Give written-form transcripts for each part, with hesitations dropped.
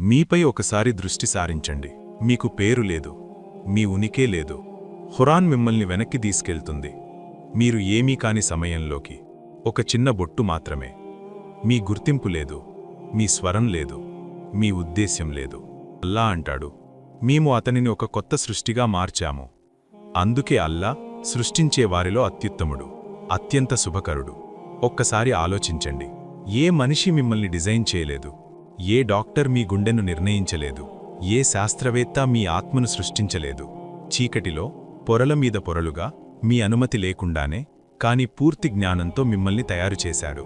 మీపై ఒకసారి దృష్టి సారించండి. మీకు పేరు లేదు, మీ ఉనికే లేదు. ఖురాన్ మిమ్మల్ని వెనక్కి తీసుకెళ్తుంది. మీరు ఏమీ కాని సమయంలోకి. ఒక చిన్న బొట్టు మాత్రమే. మీ గుర్తింపు లేదు, మీ స్వరం లేదు, మీ ఉద్దేశ్యం లేదు. అల్లా అంటాడు, మేము అతనిని ఒక కొత్త సృష్టిగా మార్చాము. అందుకే అల్లా సృష్టించే వారిలో అత్యుత్తముడు, అత్యంత శుభకరుడు. ఒక్కసారి ఆలోచించండి. ఏ మనిషి మిమ్మల్ని డిజైన్ చేయలేదు, ఏ డాక్టర్ మీ గుండెను నిర్ణయించలేదు, ఏ శాస్త్రవేత్త మీ ఆత్మను సృష్టించలేదు. చీకటిలో పొరల మీద పొరలుగా, మీ అనుమతి లేకుండానే, కాని పూర్తి జ్ఞానంతో మిమ్మల్ని తయారుచేశాడు.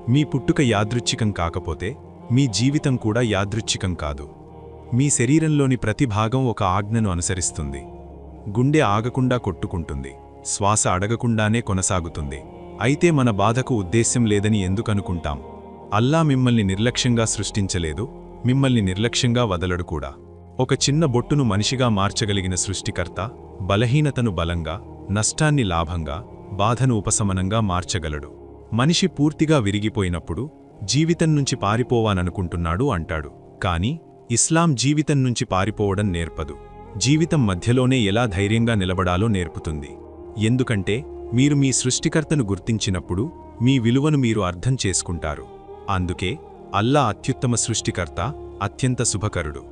మీ పుట్టుక యాదృచ్ఛికం కాకపోతే మీ జీవితం కూడా యాదృచ్ఛికం కాదు. మీ శరీరంలోని ప్రతి భాగం ఒక ఆజ్ఞను అనుసరిస్తుంది. గుండె ఆగకుండా కొట్టుకుంటుంది, శ్వాస అడగకుండానే కొనసాగుతుంది. అయితే మన బాధకు ఉద్దేశ్యం లేదని ఎందుకనుకుంటాం? అల్లా మిమ్మల్ని నిర్లక్ష్యంగా సృష్టించలేదు, మిమ్మల్ని నిర్లక్ష్యంగా వదలడు కూడా. ఒక చిన్న బొట్టును మనిషిగా మార్చగలిగిన సృష్టికర్త బలహీనతను బలంగా, నష్టాన్ని లాభంగా, బాధను ఉపశమనంగా మార్చగలడు. మనిషి పూర్తిగా విరిగిపోయినప్పుడు జీవితం నుంచి పారిపోవాలనుకుంటున్నాడు అంటాడు. కాని ఇస్లాం జీవితం నుంచి పారిపోవడం నేర్పదు. జీవితం మధ్యలోనే ఎలా ధైర్యంగా నిలబడాలో నేర్పుతుంది. ఎందుకంటే మీరు మీ సృష్టికర్తను గుర్తించినప్పుడు మీ విలువను మీరు అర్థం చేసుకుంటారు. అందుకే అల్లా అత్యుత్తమ సృష్టికర్త, అత్యంత శుభకరుడు.